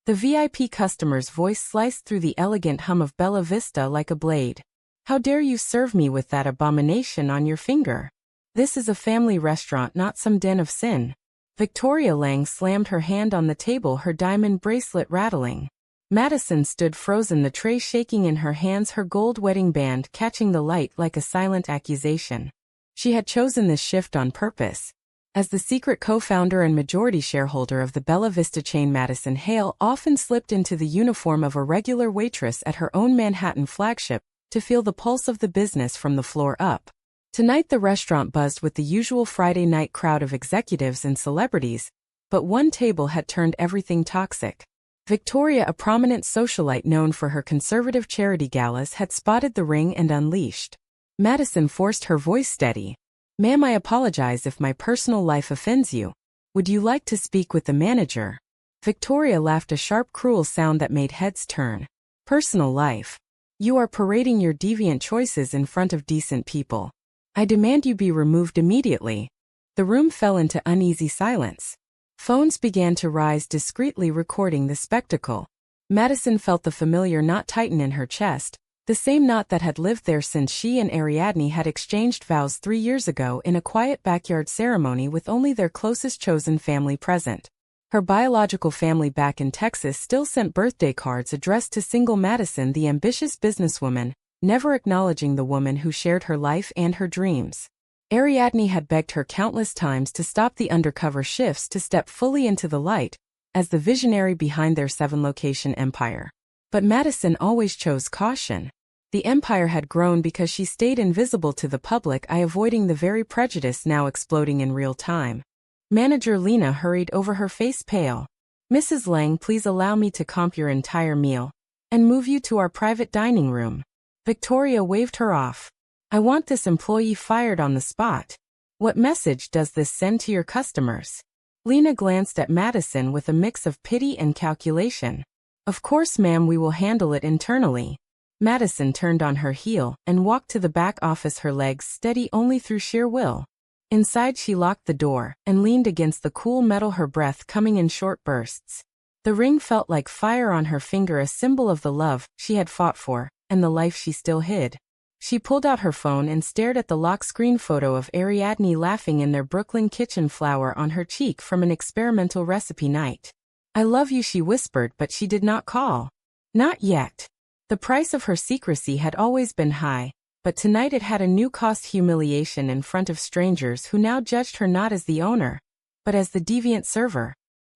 The VIP customer's voice sliced through the elegant hum of Bella Vista like a blade. "How dare you serve me with that abomination on your finger? This is a family restaurant, not some den of sin." Victoria Lang slammed her hand on the table, her diamond bracelet rattling. Madison stood frozen, the tray shaking in her hands, her gold wedding band catching the light like a silent accusation. She had chosen this shift on purpose. As the secret co-founder and majority shareholder of the Bella Vista chain, Madison Hale often slipped into the uniform of a regular waitress at her own Manhattan flagship to feel the pulse of the business from the floor up. Tonight the restaurant buzzed with the usual Friday night crowd of executives and celebrities, but one table had turned everything toxic. Victoria, a prominent socialite known for her conservative charity galas, had spotted the ring and unleashed. Madison forced her voice steady. "Ma'am, I apologize if my personal life offends you. Would you like to speak with the manager?" Victoria laughed, a sharp, cruel sound that made heads turn. "Personal life? You are parading your deviant choices in front of decent people. I demand you be removed immediately." The room fell into uneasy silence. Phones began to rise discreetly, recording the spectacle. Madison felt the familiar knot tighten in her chest, the same knot that had lived there since she and Ariadne had exchanged vows 3 years ago in a quiet backyard ceremony with only their closest chosen family present. Her biological family back in Texas still sent birthday cards addressed to single Madison, the ambitious businesswoman, never acknowledging the woman who shared her life and her dreams. Ariadne had begged her countless times to stop the undercover shifts, to step fully into the light, as the visionary behind their 7-location empire. But Madison always chose caution. The empire had grown because she stayed invisible to the public eye, avoiding the very prejudice now exploding in real time. Manager Lena hurried over, her face pale. "Mrs. Lang, please allow me to comp your entire meal and move you to our private dining room." Victoria waved her off. "I want this employee fired on the spot. What message does this send to your customers?" Lena glanced at Madison with a mix of pity and calculation. "Of course, ma'am, we will handle it internally." Madison turned on her heel and walked to the back office, her legs steady only through sheer will. Inside, she locked the door and leaned against the cool metal, her breath coming in short bursts. The ring felt like fire on her finger, a symbol of the love she had fought for and the life she still hid. She pulled out her phone and stared at the lock screen photo of Ariadne laughing in their Brooklyn kitchen, flower on her cheek from an experimental recipe night. "I love you," she whispered, but she did not call. Not yet. The price of her secrecy had always been high, but tonight it had a new cost: humiliation in front of strangers who now judged her not as the owner, but as the deviant server.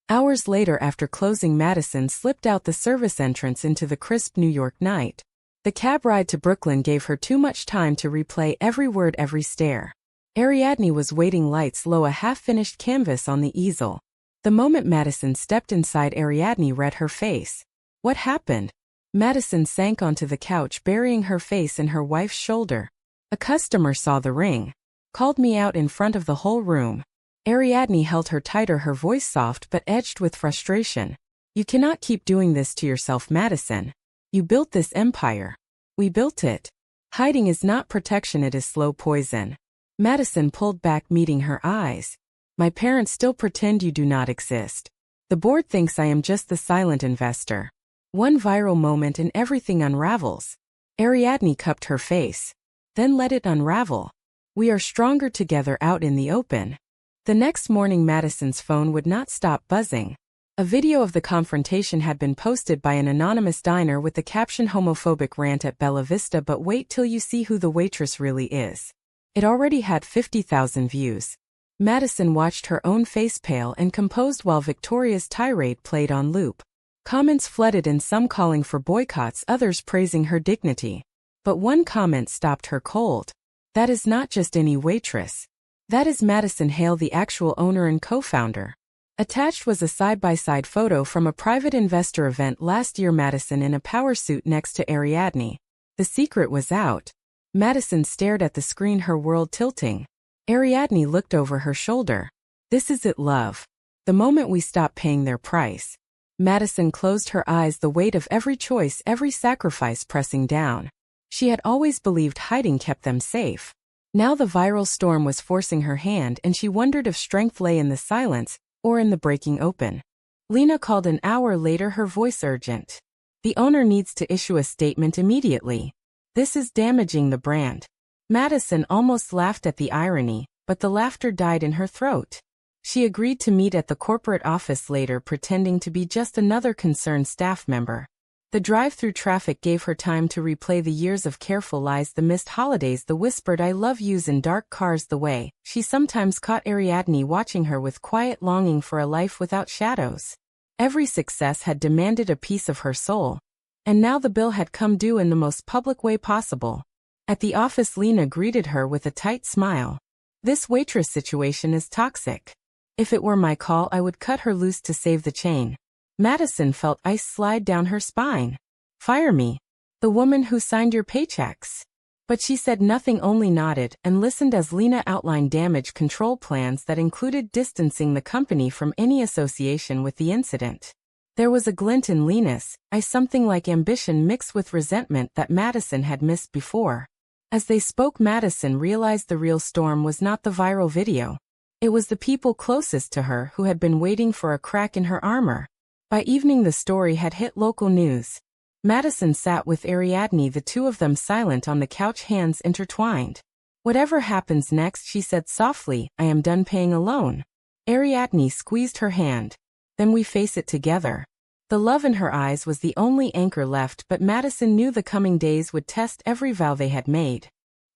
Hours later, after closing, Madison slipped out the service entrance into the crisp New York night. The cab ride to Brooklyn gave her too much time to replay every word, every stare. Ariadne was waiting, lights low, a half-finished canvas on the easel. The moment Madison stepped inside, Ariadne read her face. What happened? Madison sank onto the couch, burying her face in her wife's shoulder. "A customer saw the ring. Called me out in front of the whole room." Ariadne held her tighter, her voice soft but edged with frustration. "You cannot keep doing this to yourself, Madison. You built this empire. We built it. Hiding is not protection, it is slow poison." Madison pulled back, meeting her eyes. "My parents still pretend you do not exist. The board thinks I am just the silent investor. One viral moment and everything unravels." Ariadne cupped her face. "Then let it unravel. We are stronger together out in the open." The next morning, Madison's phone would not stop buzzing. A video of the confrontation had been posted by an anonymous diner with the caption, "Homophobic rant at Bella Vista, but wait till you see who the waitress really is." It already had 50,000 views. Madison watched her own face pale and composed while Victoria's tirade played on loop. Comments flooded in, some calling for boycotts, others praising her dignity. But one comment stopped her cold. "That is not just any waitress. That is Madison Hale, the actual owner and co-founder." Attached was a side-by-side photo from a private investor event last year, Madison in a power suit next to Ariadne. The secret was out. Madison stared at the screen, her world tilting. Ariadne looked over her shoulder. "This is it, love. The moment we stop paying their price." Madison closed her eyes, the weight of every choice, every sacrifice pressing down. She had always believed hiding kept them safe. Now the viral storm was forcing her hand, and she wondered if strength lay in the silence or in the breaking open. Lena called an hour later, her voice urgent. The owner needs to issue a statement immediately. This is damaging the brand. Madison almost laughed at the irony, but the laughter died in her throat. She agreed to meet at the corporate office later, pretending to be just another concerned staff member. The drive-through traffic gave her time to replay the years of careful lies, the missed holidays, the whispered I love yous in dark cars, the way she sometimes caught Ariadne watching her with quiet longing for a life without shadows. Every success had demanded a piece of her soul. And now the bill had come due in the most public way possible. At the office, Lena greeted her with a tight smile. This waitress situation is toxic. If it were my call, I would cut her loose to save the chain. Madison felt ice slide down her spine. Fire me. The woman who signed your paychecks. But she said nothing, only nodded and listened as Lena outlined damage control plans that included distancing the company from any association with the incident. There was a glint in Lena's eyes, something like ambition mixed with resentment that Madison had missed before. As they spoke, Madison realized the real storm was not the viral video. It was the people closest to her who had been waiting for a crack in her armor. By evening, the story had hit local news. Madison sat with Ariadne, the two of them silent on the couch, hands intertwined. Whatever happens next, she said softly, I am done paying alone. Ariadne squeezed her hand. Then we face it together. The love in her eyes was the only anchor left, but Madison knew the coming days would test every vow they had made.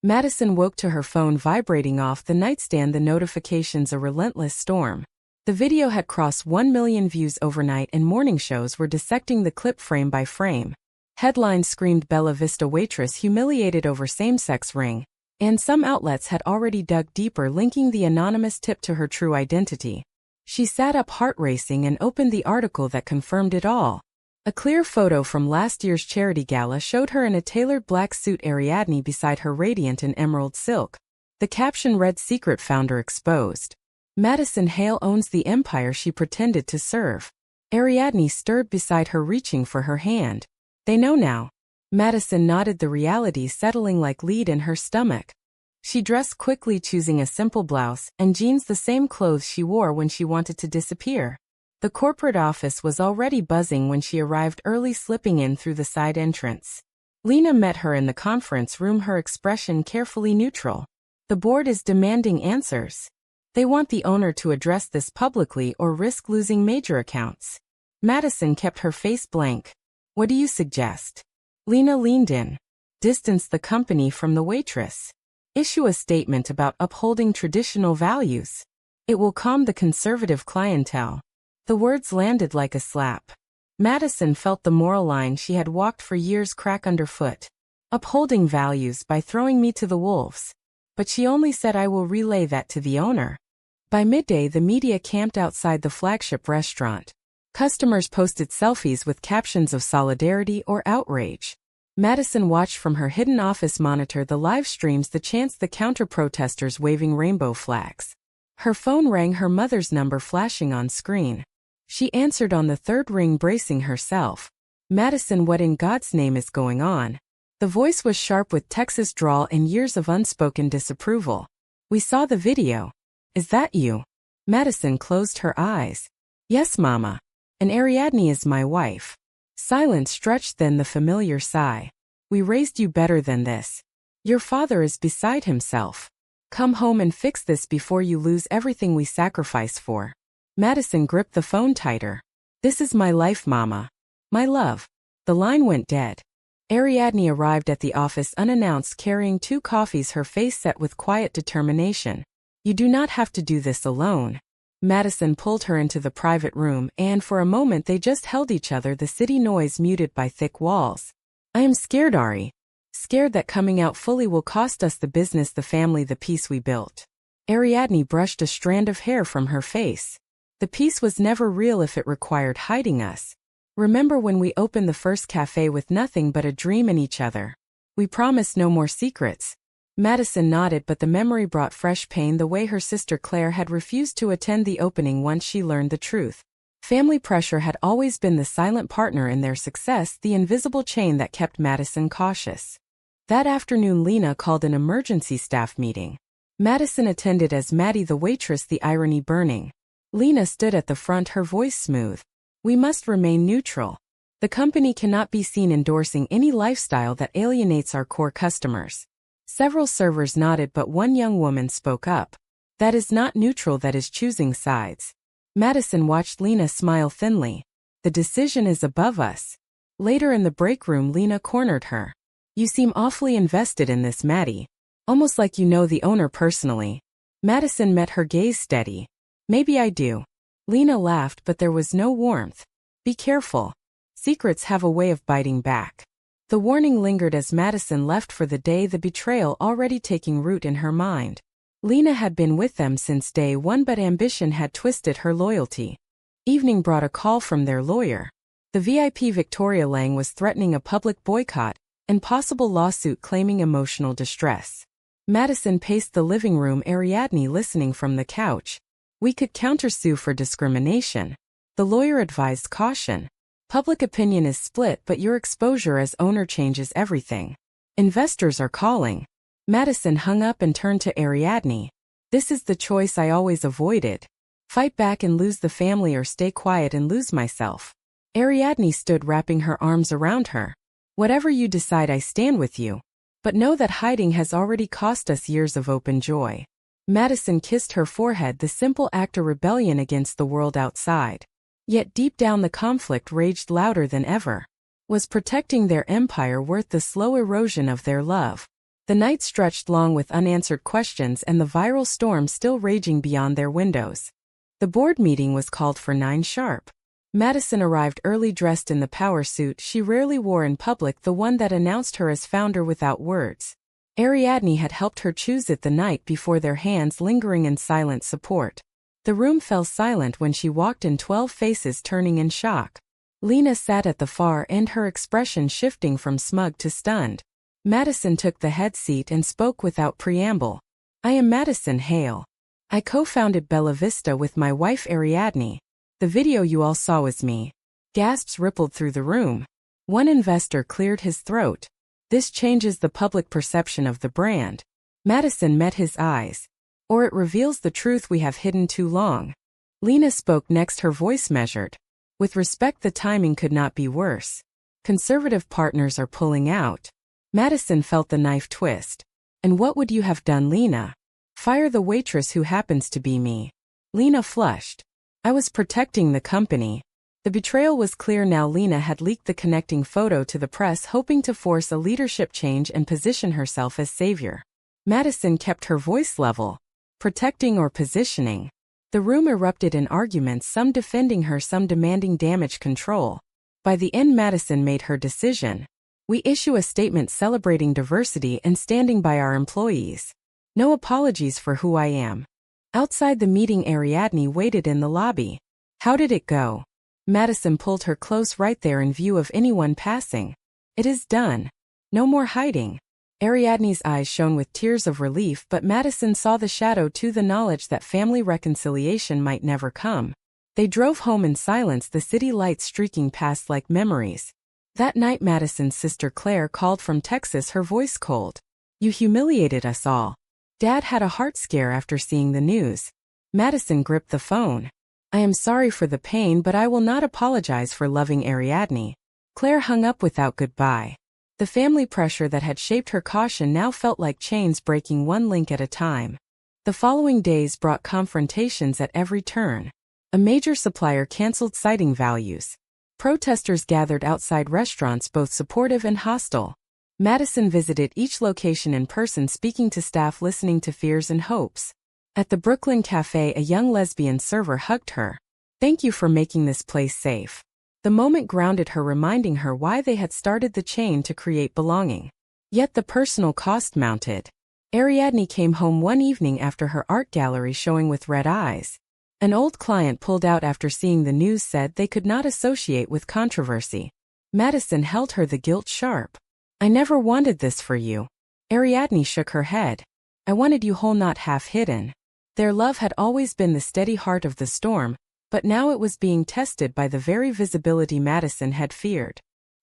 Madison woke to her phone vibrating off the nightstand, the notifications a relentless storm. The video had crossed 1 million views overnight, and morning shows were dissecting the clip frame by frame. Headlines screamed Bella Vista waitress humiliated over same-sex ring, and some outlets had already dug deeper, linking the anonymous tip to her true identity. She sat up, heart racing, and opened the article that confirmed it all. A clear photo from last year's charity gala showed her in a tailored black suit, Ariadne beside her radiant in emerald silk. The caption read, Secret Founder Exposed. Madison Hale owns the empire she pretended to serve. Ariadne stirred beside her, reaching for her hand. They know now. Madison nodded, the reality settling like lead in her stomach. She dressed quickly, choosing a simple blouse and jeans, the same clothes she wore when she wanted to disappear. The corporate office was already buzzing when she arrived early, slipping in through the side entrance. Lena met her in the conference room, her expression carefully neutral. The board is demanding answers. They want the owner to address this publicly or risk losing major accounts. Madison kept her face blank. What do you suggest? Lena leaned in. Distance the company from the waitress. Issue a statement about upholding traditional values. It will calm the conservative clientele. The words landed like a slap. Madison felt the moral line she had walked for years crack underfoot. Upholding values by throwing me to the wolves. But she only said, I will relay that to the owner. By midday, the media camped outside the flagship restaurant. Customers posted selfies with captions of solidarity or outrage. Madison watched from her hidden office monitor the live streams, the chants, the counter-protesters waving rainbow flags. Her phone rang, her mother's number flashing on screen. She answered on the third ring, bracing herself. Madison, what in God's name is going on? The voice was sharp with Texas drawl and years of unspoken disapproval. We saw the video. Is that you? Madison closed her eyes. Yes, Mama. And Ariadne is my wife. Silence stretched, then the familiar sigh. We raised you better than this. Your father is beside himself. Come home and fix this before you lose everything we sacrifice for. Madison gripped the phone tighter. This is my life, Mama. My love. The line went dead. Ariadne arrived at the office unannounced, carrying 2 coffees, her face set with quiet determination. You do not have to do this alone. Madison pulled her into the private room, and for a moment they just held each other, the city noise muted by thick walls. I am scared, Ari. Scared that coming out fully will cost us the business, the family, the peace we built. Ariadne brushed a strand of hair from her face. The peace was never real if it required hiding us. Remember when we opened the first cafe with nothing but a dream and each other? We promised no more secrets. Madison nodded, but the memory brought fresh pain, the way her sister Claire had refused to attend the opening once she learned the truth. Family pressure had always been the silent partner in their success, the invisible chain that kept Madison cautious. That afternoon, Lena called an emergency staff meeting. Madison attended as Maddie the waitress, the irony burning. Lena stood at the front, her voice smooth. We must remain neutral. The company cannot be seen endorsing any lifestyle that alienates our core customers. Several servers nodded, but one young woman spoke up. That is not neutral, that is choosing sides. Madison watched Lena smile thinly. The decision is above us. Later in the break room, Lena cornered her. You seem awfully invested in this, Maddie. Almost like you know the owner personally. Madison met her gaze steady. Maybe I do. Lena laughed, but there was no warmth. Be careful. Secrets have a way of biting back. The warning lingered as Madison left for the day, the betrayal already taking root in her mind. Lena had been with them since day one, but ambition had twisted her loyalty. Evening brought a call from their lawyer. The VIP Victoria Lang was threatening a public boycott and possible lawsuit claiming emotional distress. Madison paced the living room, Ariadne listening from the couch. We could countersue for discrimination. The lawyer advised caution. Public opinion is split, but your exposure as owner changes everything. Investors are calling. Madison hung up and turned to Ariadne. This is the choice I always avoided. Fight back and lose the family, or stay quiet and lose myself. Ariadne stood, wrapping her arms around her. Whatever you decide, I stand with you. But know that hiding has already cost us years of open joy. Madison kissed her forehead, the simple act a rebellion against the world outside. Yet deep down the conflict raged louder than ever. Was protecting their empire worth the slow erosion of their love? The night stretched long with unanswered questions and the viral storm still raging beyond their windows. The board meeting was called for 9 sharp. Madison arrived early, dressed in the power suit she rarely wore in public, the one that announced her as founder without words. Ariadne had helped her choose it the night before, their hands lingering in silent support. The room fell silent when she walked in, 12 faces turning in shock. Lena sat at the far end, her expression shifting from smug to stunned. Madison took the head seat and spoke without preamble. I am Madison Hale. I co-founded Bella Vista with my wife Ariadne. The video you all saw was me. Gasps rippled through the room. One investor cleared his throat. This changes the public perception of the brand. Madison met his eyes. Or it reveals the truth we have hidden too long. Lena spoke next, her voice measured. With respect, the timing could not be worse. Conservative partners are pulling out. Madison felt the knife twist. And what would you have done, Lena? Fire the waitress who happens to be me. Lena flushed. I was protecting the company. The betrayal was clear now. Lena had leaked the connecting photo to the press, hoping to force a leadership change and position herself as savior. Madison kept her voice level. Protecting or positioning? The room erupted in arguments, some defending her, some demanding damage control. By the end, Madison made her decision. We issue a statement celebrating diversity and standing by our employees. No apologies for who I am. Outside the meeting, Ariadne waited in the lobby. How did it go? Madison pulled her close, right there in view of anyone passing. It is done. No more hiding. Ariadne's eyes shone with tears of relief, but Madison saw the shadow too, the knowledge that family reconciliation might never come. They drove home in silence, the city lights streaking past like memories. That night, Madison's sister Claire called from Texas, her voice cold. You humiliated us all. Dad had a heart scare after seeing the news. Madison gripped the phone. I am sorry for the pain, but I will not apologize for loving Ariadne. Claire hung up without goodbye. The family pressure that had shaped her caution now felt like chains breaking, one link at a time. The following days brought confrontations at every turn. A major supplier canceled, citing values. Protesters gathered outside restaurants, both supportive and hostile. Madison visited each location in person, speaking to staff, listening to fears and hopes. At the Brooklyn Cafe, a young lesbian server hugged her. Thank you for making this place safe. The moment grounded her, reminding her why they had started the chain, to create belonging. Yet the personal cost mounted. Ariadne came home one evening after her art gallery showing with red eyes. An old client pulled out after seeing the news, said they could not associate with controversy. Madison held her, the guilt sharp. I never wanted this for you. Ariadne shook her head. I wanted you whole, not half hidden. Their love had always been the steady heart of the storm, but now it was being tested by the very visibility Madison had feared.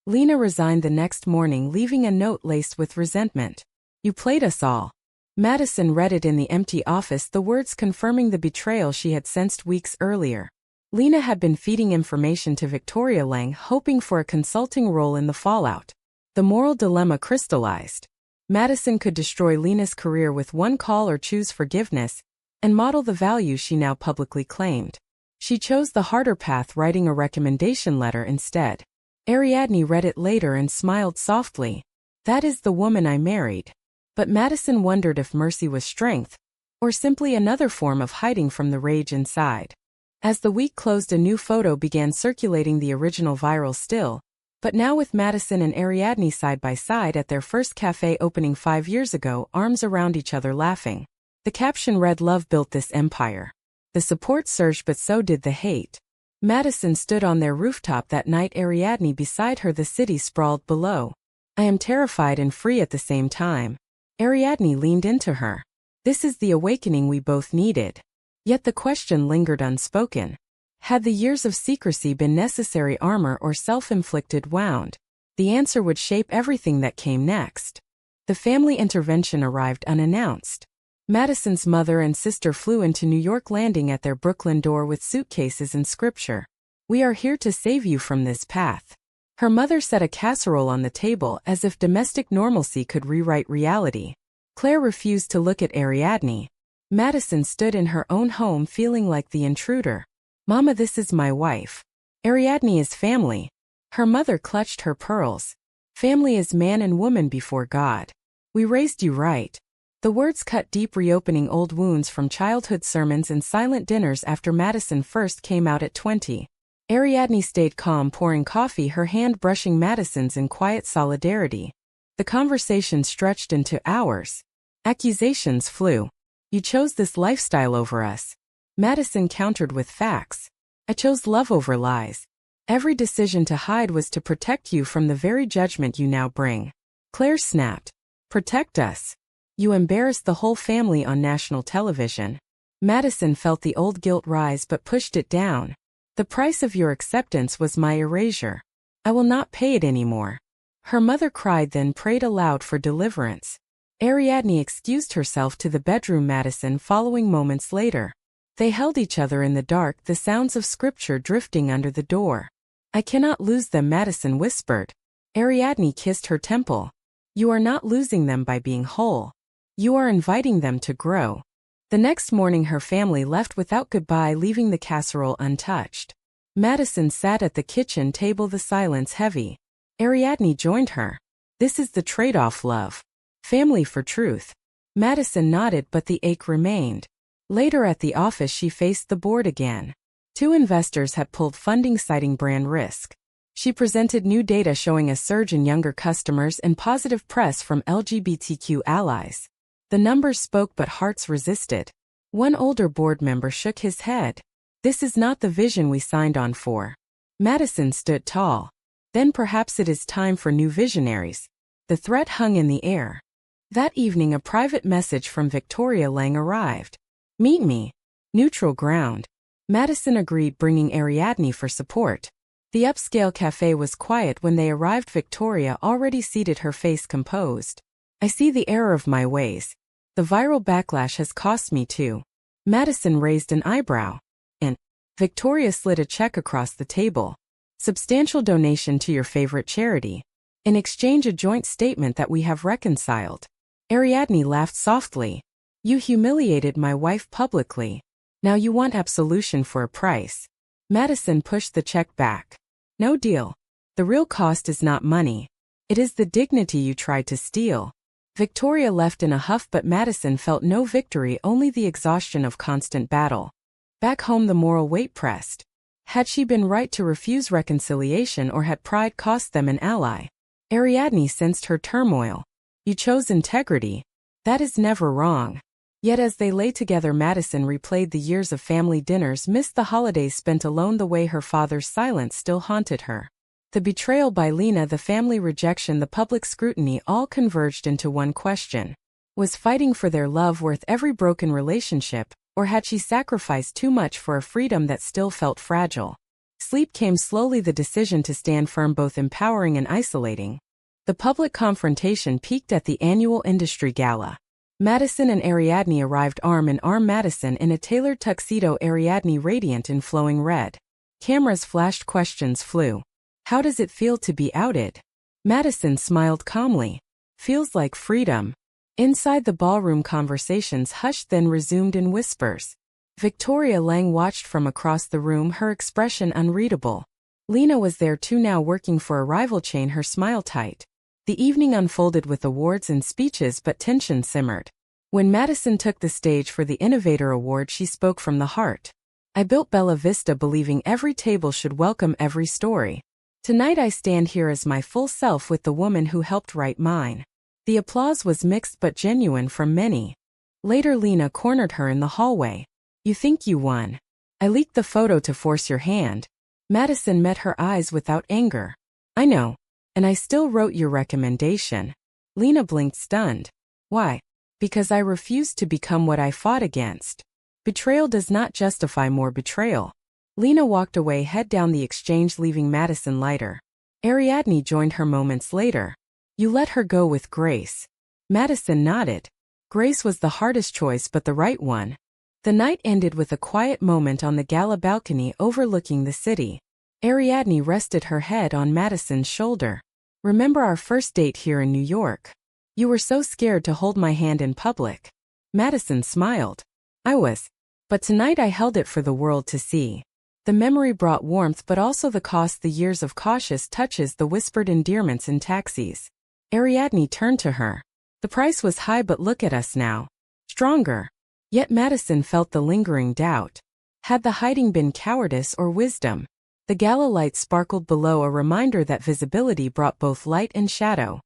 Lena resigned the next morning, leaving a note laced with resentment. You played us all. Madison read it in the empty office, the words confirming the betrayal she had sensed weeks earlier. Lena had been feeding information to Victoria Lang, hoping for a consulting role in the fallout. The moral dilemma crystallized. Madison could destroy Lena's career with one call or choose forgiveness and model the values she now publicly claimed. She chose the harder path, writing a recommendation letter instead. Ariadne read it later and smiled softly. That is the woman I married. But Madison wondered if mercy was strength, or simply another form of hiding from the rage inside. As the week closed, a new photo began circulating, the original viral still, but now with Madison and Ariadne side by side at their first cafe opening 5 years ago, arms around each other laughing. The caption read, "Love built this empire." The support surged, but so did the hate. Madison stood on their rooftop that night, Ariadne beside her, the city sprawled below. "I am terrified and free at the same time." Ariadne leaned into her. "This is the awakening we both needed." Yet the question lingered unspoken. Had the years of secrecy been necessary armor or self-inflicted wound? The answer would shape everything that came next. The family intervention arrived unannounced. Madison's mother and sister flew into New York, landing at their Brooklyn door with suitcases and scripture. "We are here to save you from this path." Her mother set a casserole on the table as if domestic normalcy could rewrite reality. Claire refused to look at Ariadne. Madison stood in her own home feeling like the intruder. "Mama, this is my wife. Ariadne is family." Her mother clutched her pearls. "Family is man and woman before God. We raised you right." The words cut deep, reopening old wounds from childhood sermons and silent dinners after Madison first came out at 20. Ariadne stayed calm, pouring coffee, her hand brushing Madison's in quiet solidarity. The conversation stretched into hours. Accusations flew. "You chose this lifestyle over us." Madison countered with facts. "I chose love over lies. Every decision to hide was to protect you from the very judgment you now bring." Claire snapped. "Protect us? You embarrassed the whole family on national television." Madison felt the old guilt rise but pushed it down. "The price of your acceptance was my erasure. I will not pay it anymore." Her mother cried, then prayed aloud for deliverance. Ariadne excused herself to the bedroom, Madison following moments later. They held each other in the dark, the sounds of scripture drifting under the door. "I cannot lose them," Madison whispered. Ariadne kissed her temple. "You are not losing them by being whole. You are inviting them to grow." The next morning her family left without goodbye, leaving the casserole untouched. Madison sat at the kitchen table, the silence heavy. Ariadne joined her. "This is the trade-off, love. Family for truth." Madison nodded, but the ache remained. Later at the office she faced the board again. 2 investors had pulled funding, citing brand risk. She presented new data showing a surge in younger customers and positive press from LGBTQ allies. The numbers spoke, but hearts resisted. One older board member shook his head. "This is not the vision we signed on for." Madison stood tall. "Then perhaps it is time for new visionaries." The threat hung in the air. That evening a private message from Victoria Lang arrived. "Meet me. Neutral ground." Madison agreed, bringing Ariadne for support. The upscale cafe was quiet when they arrived, Victoria already seated, her face composed. "I see the error of my ways. The viral backlash has cost me too." Madison raised an eyebrow. "And?" Victoria slid a check across the table. "Substantial donation to your favorite charity. In exchange, a joint statement that we have reconciled." Ariadne laughed softly. "You humiliated my wife publicly. Now you want absolution for a price." Madison pushed the check back. "No deal. The real cost is not money. It is the dignity you tried to steal." Victoria left in a huff, but Madison felt no victory, only the exhaustion of constant battle. Back home the moral weight pressed. Had she been right to refuse reconciliation, or had pride cost them an ally? Ariadne sensed her turmoil. "You chose integrity. That is never wrong." Yet as they lay together, Madison replayed the years of family dinners, missed the holidays spent alone, the way her father's silence still haunted her. The betrayal by Lena, the family rejection, the public scrutiny, all converged into one question. Was fighting for their love worth every broken relationship, or had she sacrificed too much for a freedom that still felt fragile? Sleep came slowly, the decision to stand firm, both empowering and isolating. The public confrontation peaked at the annual industry gala. Madison and Ariadne arrived arm in arm, Madison in a tailored tuxedo, Ariadne radiant in flowing red. Cameras flashed, questions flew. How does it feel to be outed? Madison smiled calmly. Feels like freedom. Inside the ballroom, conversations hushed, then resumed in whispers. Victoria Lang watched from across the room, her expression unreadable. Lena was there too, now working for a rival chain, her smile tight. The evening unfolded with awards and speeches, but tension simmered. When Madison took the stage for the Innovator Award, she spoke from the heart. I built Bella Vista believing every table should welcome every story. Tonight I stand here as my full self with the woman who helped write mine. The applause was mixed but genuine from many. Later Lena cornered her in the hallway. You think you won? I leaked the photo to force your hand. Madison met her eyes without anger. I know. And I still wrote your recommendation. Lena blinked, stunned. Why? Because I refused to become what I fought against. Betrayal does not justify more betrayal. Lena walked away, head down the exchange, leaving Madison lighter. Ariadne joined her moments later. You let her go with grace. Madison nodded. Grace was the hardest choice, but the right one. The night ended with a quiet moment on the gala balcony overlooking the city. Ariadne rested her head on Madison's shoulder. Remember our first date here in New York? You were so scared to hold my hand in public. Madison smiled. I was. But tonight I held it for the world to see. The memory brought warmth, but also the cost, the years of cautious touches, the whispered endearments in taxis. Ariadne turned to her. The price was high, but look at us now. Stronger. Yet Madison felt the lingering doubt. Had the hiding been cowardice or wisdom? The gala lights sparkled below, a reminder that visibility brought both light and shadow.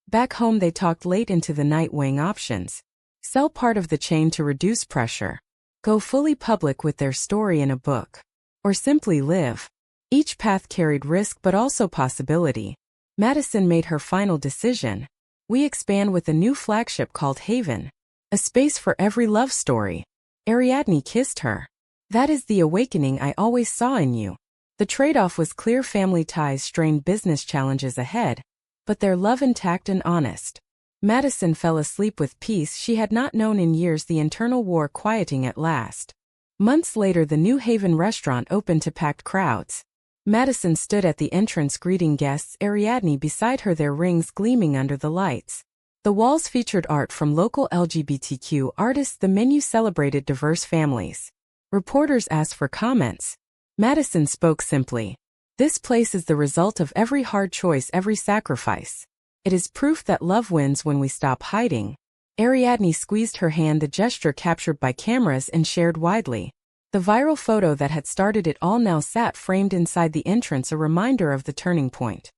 Back home they talked late into the night, weighing options. Sell part of the chain to reduce pressure. Go fully public with their story in a book. Or simply live. Each path carried risk but also possibility. Madison made her final decision. We expand with a new flagship called Haven. A space for every love story. Ariadne kissed her. That is the awakening I always saw in you. The trade-off was clear: family ties, strained business challenges ahead, but their love intact and honest. Madison fell asleep with peace she had not known in years, the internal war quieting at last. Months later, the New Haven restaurant opened to packed crowds. Madison stood at the entrance greeting guests, Ariadne beside her, their rings gleaming under the lights. The walls featured art from local LGBTQ artists, the menu celebrated diverse families. Reporters asked for comments. Madison spoke simply. This place is the result of every hard choice, every sacrifice. It is proof that love wins when we stop hiding. Ariadne squeezed her hand, the gesture captured by cameras and shared widely. The viral photo that had started it all now sat framed inside the entrance, a reminder of the turning point.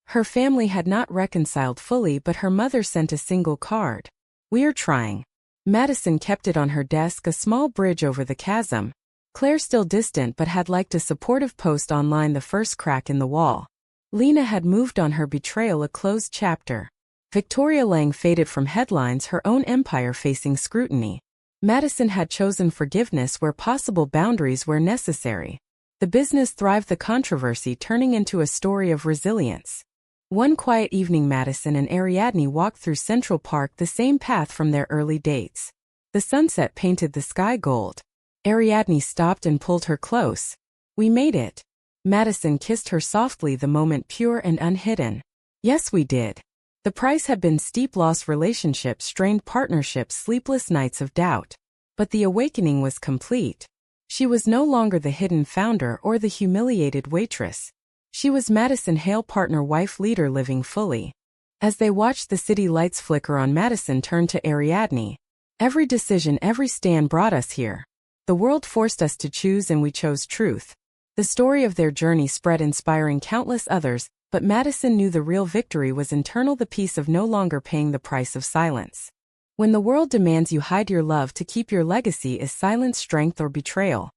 Her family had not reconciled fully, but her mother sent a single card. We're trying. Madison kept it on her desk, a small bridge over the chasm. Claire, still distant but had liked a supportive post online, the first crack in the wall. Lena had moved on, her betrayal a closed chapter. Victoria Lang faded from headlines, her own empire facing scrutiny. Madison had chosen forgiveness where possible, boundaries where necessary. The business thrived, the controversy turning into a story of resilience. One quiet evening, Madison and Ariadne walked through Central Park, the same path from their early dates. The sunset painted the sky gold. Ariadne stopped and pulled her close. We made it. Madison kissed her softly, the moment pure and unhidden. Yes, we did. The price had been steep: lost relationships, strained partnerships, sleepless nights of doubt. But the awakening was complete. She was no longer the hidden founder or the humiliated waitress. She was Madison Hale, partner, wife, leader, living fully. As they watched the city lights flicker on, Madison turned to Ariadne. Every decision, every stand brought us here. The world forced us to choose, and we chose truth. The story of their journey spread, inspiring countless others, but Madison knew the real victory was internal, the peace of no longer paying the price of silence. When the world demands you hide your love to keep your legacy, is silence strength or betrayal?